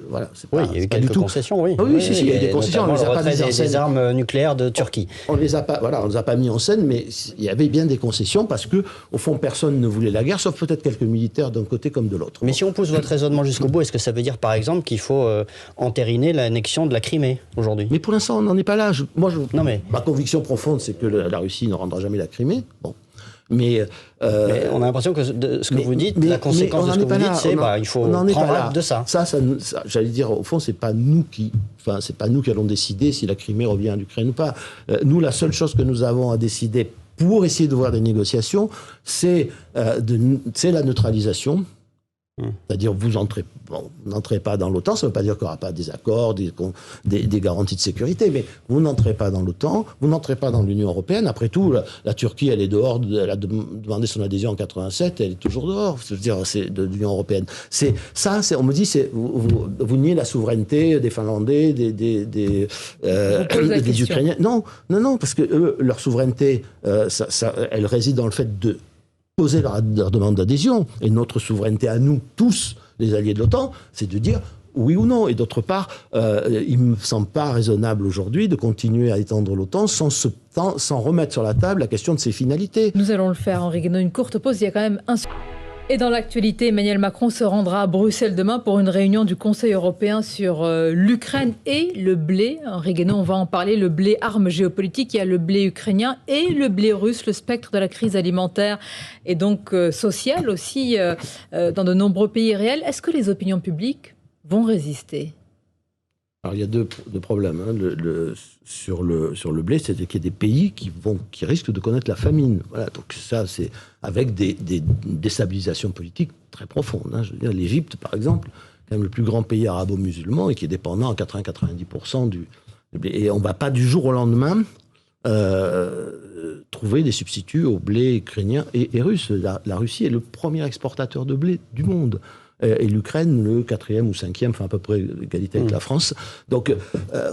Voilà, il y a eu quelques concessions, oui. Ah, oui, il y a eu des concessions. On les a pas mises en scène. Des armes nucléaires de Turquie. On les a pas mis en scène, mais il y avait bien des concessions parce que, au fond, personne ne voulait la guerre, sauf peut-être quelques militaires d'un côté comme de l'autre. Mais si on pousse votre raisonnement jusqu'au bout, est-ce que ça veut dire, par exemple, qu'il faut entériner l'annexion de la Crimée aujourd'hui ? Mais pour l'instant, on n'en est pas là. Ma conviction profonde, c'est que la Russie ne rendra jamais la Crimée. Bon. Mais on a l'impression que ce que vous dites, la conséquence de ce que vous dites, c'est il faut prendre acte de ça. Ça, j'allais dire, au fond, c'est pas nous qui allons décider si la Crimée revient à l'Ukraine ou pas. Nous, la seule chose que nous avons à décider pour essayer de voir des négociations, c'est la neutralisation. C'est-à-dire, vous n'entrez pas dans l'OTAN, ça ne veut pas dire qu'il n'y aura pas des accords, des garanties de sécurité, mais vous n'entrez pas dans l'OTAN, vous n'entrez pas dans l'Union européenne. Après tout, la Turquie, elle est dehors, elle a demandé son adhésion en 87, elle est toujours dehors, je veux dire, c'est de l'Union européenne. On me dit, vous niez la souveraineté des Finlandais, des Ukrainiens. Non, parce que leur souveraineté, elle réside dans le fait de poser leur demande d'adhésion. Et notre souveraineté à nous, tous, les alliés de l'OTAN, c'est de dire oui ou non. Et d'autre part, il ne me semble pas raisonnable aujourd'hui de continuer à étendre l'OTAN sans remettre sur la table la question de ses finalités. Nous allons le faire, Henri Guénaud. Une courte pause, il y a quand même un... Et dans l'actualité, Emmanuel Macron se rendra à Bruxelles demain pour une réunion du Conseil européen sur l'Ukraine et le blé. Henri Guénaud, on va en parler. Le blé, arme géopolitique, il y a le blé ukrainien et le blé russe, le spectre de la crise alimentaire et donc sociale aussi dans de nombreux pays réels. Est-ce que les opinions publiques vont résister ? Alors, il y a deux problèmes sur le blé, c'est qu'il y a des pays qui risquent de connaître la famine. Voilà, donc ça, c'est avec des déstabilisations politiques très profondes. Je veux dire, l'Égypte, par exemple, quand même le plus grand pays arabo-musulman et qui est dépendant à 80-90% du blé. Et on ne va pas du jour au lendemain trouver des substituts au blé ukrainien et russe. La Russie est le premier exportateur de blé du monde. Et l'Ukraine, le 4e ou 5e, enfin à peu près égalité avec la France. Donc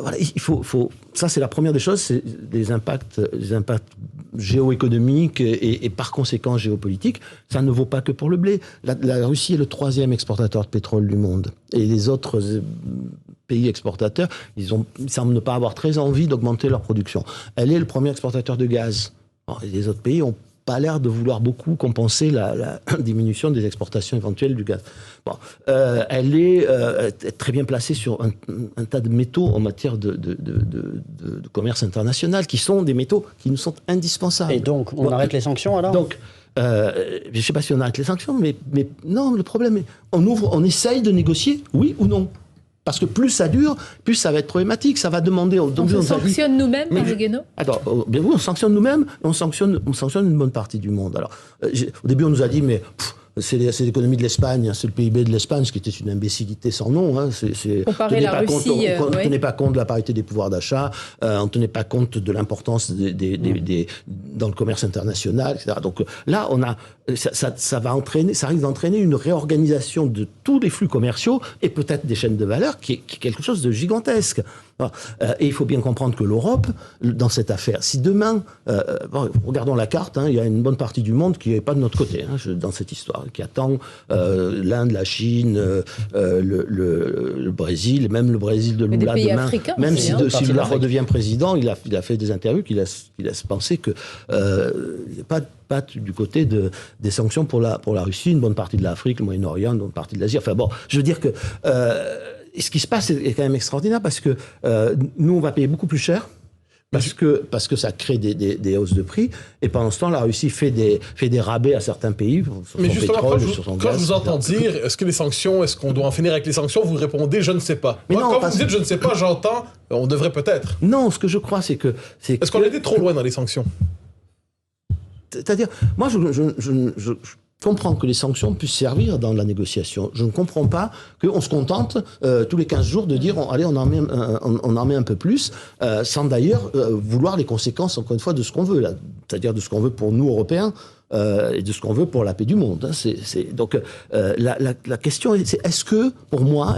voilà, il faut ça c'est la première des choses, c'est les impacts géoéconomiques et par conséquent géopolitiques. Ça ne vaut pas que pour le blé. La Russie est le 3e exportateur de pétrole du monde. Et les autres pays exportateurs, ils semblent ne pas avoir très envie d'augmenter leur production. Elle est le premier exportateur de gaz. Et les autres pays ont pas l'air de vouloir beaucoup compenser la diminution des exportations éventuelles du gaz. Bon, elle est très bien placée sur un tas de métaux en matière de commerce international, qui sont des métaux qui nous sont indispensables. Et donc, on arrête les sanctions alors ? Donc, je ne sais pas si on arrête les sanctions, mais non, le problème est, on essaye de négocier, oui ou non ? Parce que plus ça dure, plus ça va être problématique. Ça va demander... On se sanctionne nous-mêmes, Henri Guénaud ? Alors, bien oui, on sanctionne nous-mêmes, et on sanctionne une bonne partie du monde. Alors, au début, on nous a dit, mais c'est l'économie de l'Espagne, c'est le PIB de l'Espagne, ce qui était une imbécilité sans nom. Comparer la Russie... On ne tenait pas compte de la parité des pouvoirs d'achat, on ne tenait pas compte de l'importance dans le commerce international, etc. Donc là, ça risque d'entraîner une réorganisation de tous les flux commerciaux et peut-être des chaînes de valeur qui est quelque chose de gigantesque. Et il faut bien comprendre que l'Europe, dans cette affaire, si demain, regardons la carte, il y a une bonne partie du monde qui n'est pas de notre côté dans cette histoire, qui attend l'Inde, la Chine, le Brésil, même le Brésil de Lula demain. Même si Lula redevient président, il a fait des interviews qui laissent penser qu'il n'y a pas du côté des sanctions pour la Russie, une bonne partie de l'Afrique, le Moyen-Orient, une bonne partie de l'Asie. Enfin bon, je veux dire que ce qui se passe est quand même extraordinaire parce que nous, on va payer beaucoup plus cher. parce que ça crée des hausses de prix. Et pendant ce temps, la Russie fait des rabais à certains pays sur Mais son justement, pétrole, sur son gaz. quand je vous entends dire, est-ce que les sanctions, est-ce qu'on doit en finir avec les sanctions, vous répondez, je ne sais pas. Mais Moi, non, quand vous dites, je ne sais pas, j'entends, on devrait peut-être. Non, ce que je crois, c'est que... Est-ce qu'on a été trop loin dans les sanctions? C'est-à-dire, moi, je comprends que les sanctions puissent servir dans la négociation. Je ne comprends pas qu'on se contente tous les 15 jours de dire allez, on en met un peu plus, sans d'ailleurs vouloir les conséquences, encore une fois, de ce qu'on veut, là. C'est-à-dire de ce qu'on veut pour nous, Européens, et de ce qu'on veut pour la paix du monde. Donc, la question est, est-ce que, pour moi,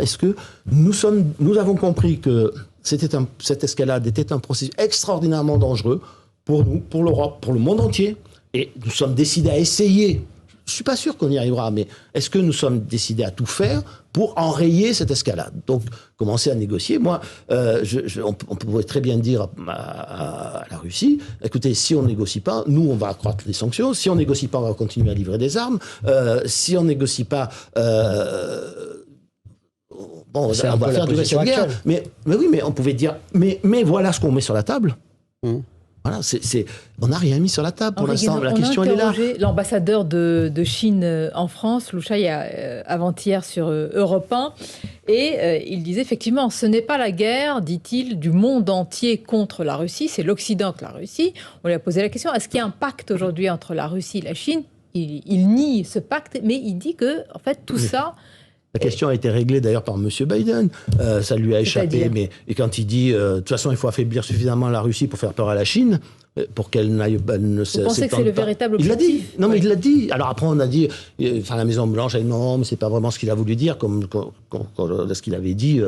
nous avons compris que cette escalade était un processus extraordinairement dangereux pour nous, pour l'Europe, pour le monde entier, et nous sommes décidés à essayer. Je ne suis pas sûr qu'on y arrivera, mais est-ce que nous sommes décidés à tout faire pour enrayer cette escalade? Donc, commencer à négocier. Moi, on pourrait très bien dire à la Russie, écoutez, si on ne négocie pas, nous, on va accroître les sanctions. Si on ne négocie pas, on va continuer à livrer des armes. Si on ne négocie pas... on va faire durer cette guerre. Mais oui, mais on pouvait dire, mais voilà ce qu'on met sur la table. Voilà, on n'a rien mis sur la table pour l'instant. La question, elle est là. L'ambassadeur de Chine en France, Lu Shai, avant-hier sur Europe 1, et il disait effectivement, ce n'est pas la guerre, dit-il, du monde entier contre la Russie, c'est l'Occident contre la Russie. On lui a posé la question, est-ce qu'il y a un pacte aujourd'hui entre la Russie et la Chine? Il nie ce pacte, mais il dit que, en fait, tout ça... La question a été réglée d'ailleurs par M. Biden. Ça lui a échappé. Et quand il dit, de toute façon, il faut affaiblir suffisamment la Russie pour faire peur à la Chine, pour qu'elle ne Vous pensez que c'est le véritable objectif? Il l'a dit. Non, mais il l'a dit. Alors après, on a dit, la Maison-Blanche a dit non, mais c'est pas vraiment ce qu'il a voulu dire, comme ce qu'il avait dit,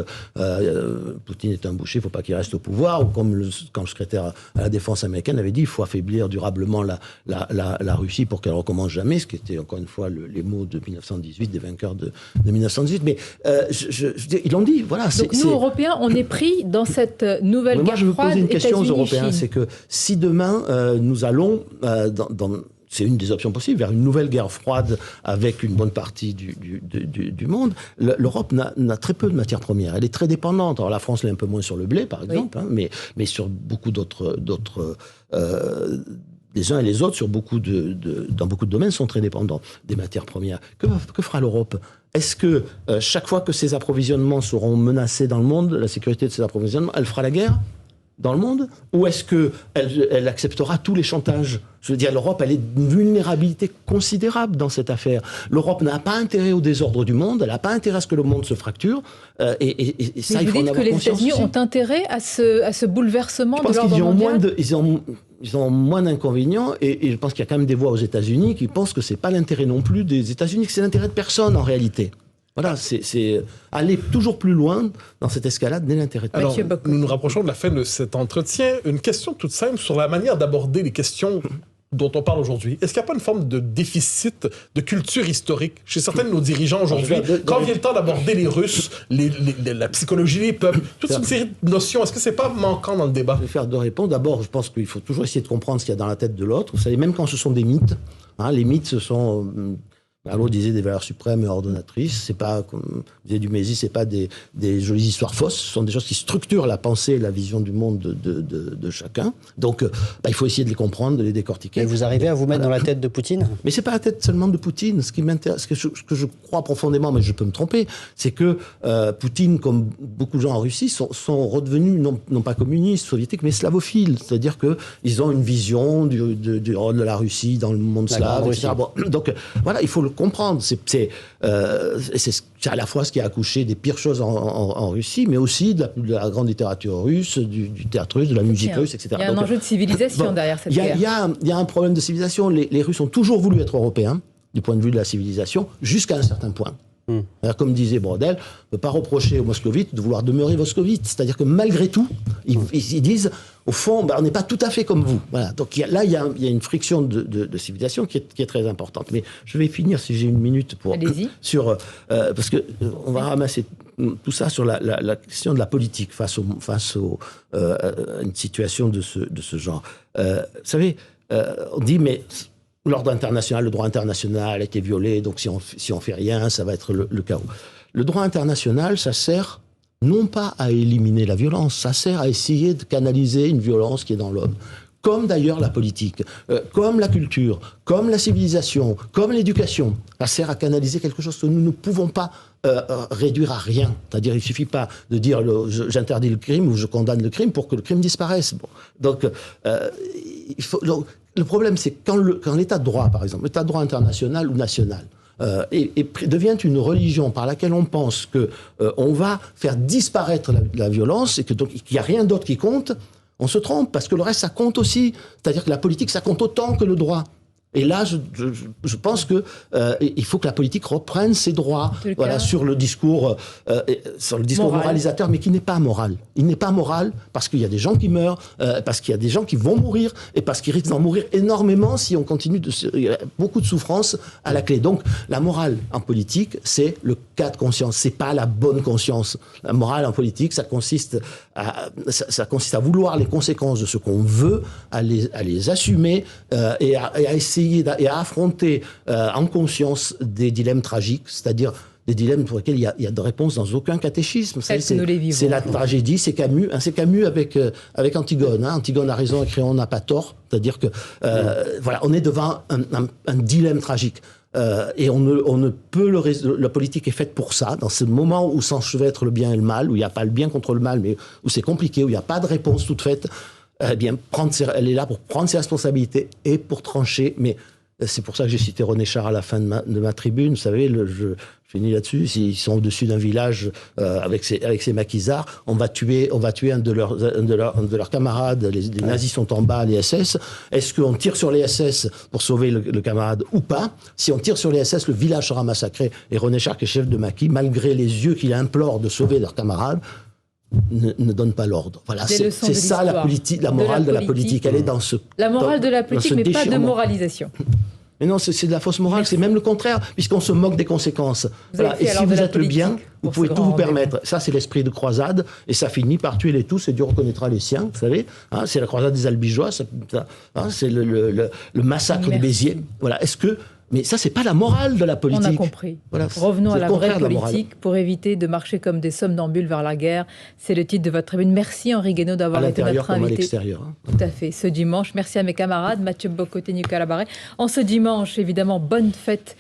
Poutine est un boucher, il ne faut pas qu'il reste au pouvoir, ou comme quand le secrétaire à la défense américaine avait dit, il faut affaiblir durablement la Russie pour qu'elle ne recommence jamais, ce qui était encore une fois les mots de 1918, des vainqueurs de 1918. Mais ils l'ont dit, voilà. Donc nous, Européens, on est pris dans cette nouvelle guerre froide. Moi, je veux poser une question aux Européens, c'est que si demain, nous allons, c'est une des options possibles, vers une nouvelle guerre froide avec une bonne partie du monde, l'Europe n'a très peu de matières premières. Elle est très dépendante. Alors la France l'est un peu moins sur le blé, par exemple, mais sur beaucoup d'autres les uns et les autres, dans beaucoup de domaines, sont très dépendants des matières premières. Que fera l'Europe? Est-ce que chaque fois que ses approvisionnements seront menacés dans le monde, la sécurité de ses approvisionnements, elle fera la guerre dans le monde? Ou est-ce qu'elle acceptera tous les chantages? Je veux dire, l'Europe, elle est d'une vulnérabilité considérable dans cette affaire. L'Europe n'a pas intérêt au désordre du monde, elle n'a pas intérêt à ce que le monde se fracture. Et ça, il faut en avoir conscience. Vous dites que les États-Unis ont intérêt à ce bouleversement de l'ordre mondial? Ils ont moins d'inconvénients, et je pense qu'il y a quand même des voix aux États-Unis qui pensent que ce n'est pas l'intérêt non plus des États-Unis, que c'est l'intérêt de personne en réalité. Voilà, c'est aller toujours plus loin dans cette escalade n'est l'intérêt de personne. Alors, nous nous rapprochons de la fin de cet entretien. Une question toute simple sur la manière d'aborder les questions dont on parle aujourd'hui. Est-ce qu'il n'y a pas une forme de déficit de culture historique chez certains de nos dirigeants aujourd'hui? Quand vient le temps d'aborder les Russes, la psychologie des peuples, toute une série de notions, est-ce que c'est pas manquant dans le débat? Je vais faire deux réponses. D'abord, je pense qu'il faut toujours essayer de comprendre ce qu'il y a dans la tête de l'autre. Vous savez, même quand ce sont des mythes, les mythes, ce sont... Allo disait des valeurs suprêmes et ordonnatrices. C'est pas, comme disait Dumézil, c'est pas des jolies histoires fausses. Ce sont des choses qui structurent la pensée et la vision du monde de chacun. Donc, il faut essayer de les comprendre, de les décortiquer. Et vous arrivez à vous mettre dans la tête de Poutine? Mais c'est pas la tête seulement de Poutine. Ce qui m'intéresse, ce que je crois profondément, mais je peux me tromper, c'est que Poutine, comme beaucoup de gens en Russie, sont redevenus non pas communistes, soviétiques, mais slavophiles. C'est-à-dire que ils ont une vision du rôle de la Russie dans le monde slave, etc. Bon, donc voilà, il faut le comprendre. C'est à la fois ce qui a accouché des pires choses en Russie, mais aussi de la grande littérature russe, du théâtre russe, de la musique russe, etc. Il y a un enjeu de civilisation derrière cette guerre. Il y a un problème de civilisation. Les Russes ont toujours voulu être européens, du point de vue de la civilisation, jusqu'à un certain point. Alors, comme disait Brodel, on ne peut pas reprocher aux moscovites de vouloir demeurer moscovites. C'est-à-dire que malgré tout, ils disent, au fond, on n'est pas tout à fait comme vous. Voilà. Donc il y a une friction de civilisation qui est très importante. Mais je vais finir, si j'ai une minute, sur parce que on va ramasser tout ça sur la question de la politique face à une situation de ce genre. Vous savez, on dit, mais... L'ordre international, le droit international a été violé, donc si on fait rien, ça va être le chaos. Le droit international, ça sert non pas à éliminer la violence, ça sert à essayer de canaliser une violence qui est dans l'homme. Comme d'ailleurs la politique, comme la culture, comme la civilisation, comme l'éducation. Ça sert à canaliser quelque chose que nous ne pouvons pas réduire à rien. C'est-à-dire, il ne suffit pas de dire j'interdis le crime ou je condamne le crime pour que le crime disparaisse. Bon. Donc, le problème, c'est quand l'état de droit, par exemple, l'état de droit international ou national, devient une religion par laquelle on pense que on va faire disparaître la violence et qu'il n'y a rien d'autre qui compte, on se trompe, parce que le reste, ça compte aussi. C'est-à-dire que la politique, ça compte autant que le droit. Et là, je pense que il faut que la politique reprenne ses droits, sur le discours moralisateur, mais qui n'est pas moral. Il n'est pas moral parce qu'il y a des gens qui meurent, parce qu'il y a des gens qui vont mourir, et parce qu'ils risquent d'en mourir énormément si on continue il y a beaucoup de souffrance à la clé. Donc, la morale en politique, c'est le cas de conscience. C'est pas la bonne conscience. La morale en politique, ça consiste à vouloir les conséquences de ce qu'on veut, à les assumer et à essayer et à affronter en conscience des dilemmes tragiques, c'est-à-dire des dilemmes pour lesquels il y a de réponse dans aucun catéchisme. C'est la tragédie, c'est Camus. C'est Camus avec Antigone. Antigone a raison et Créon n'a pas tort. C'est-à-dire que voilà, on est devant un dilemme tragique. Et on ne peut la politique est faite pour ça, dans ce moment où s'enchevêtre le bien et le mal, où il n'y a pas le bien contre le mal, mais où c'est compliqué, où il n'y a pas de réponse toute faite. Eh bien, elle est là pour prendre ses responsabilités et pour trancher. Mais c'est pour ça que j'ai cité René Char à la fin de ma tribune. Vous savez, je finis là-dessus. Ils sont au-dessus d'un village avec ses maquisards. On va tuer un de leurs camarades. Les nazis sont en bas, les SS. Est-ce qu'on tire sur les SS pour sauver le camarade ou pas? Si on tire sur les SS, le village sera massacré. Et René Char, qui est chef de maquis, malgré les yeux qu'il implore de sauver leurs camarades, ne donne pas l'ordre. Voilà, c'est ça la morale de la politique. Elle est dans ce. La morale de la politique, mais pas de moralisation. Mais non, c'est de la fausse morale, c'est même le contraire, puisqu'on se moque des conséquences. Voilà. Et si vous êtes le bien, vous pouvez tout vous permettre. Ça, c'est l'esprit de croisade, et ça finit par tuer les tous, et Dieu reconnaîtra les siens, vous savez. Hein, c'est la croisade des Albigeois, c'est le massacre de Béziers. Voilà. Mais ça, c'est pas la morale de la politique. On a compris. Voilà, revenons à la vraie politique pour éviter de marcher comme des somnambules vers la guerre. C'est le titre de votre tribune. Merci Henri Guénaud d'avoir été notre invité. Comme à l'extérieur. Hein. Tout à fait. Ce dimanche, merci à mes camarades, Mathieu Bock-Côté, Nicolas Barré. En ce dimanche, évidemment, bonne fête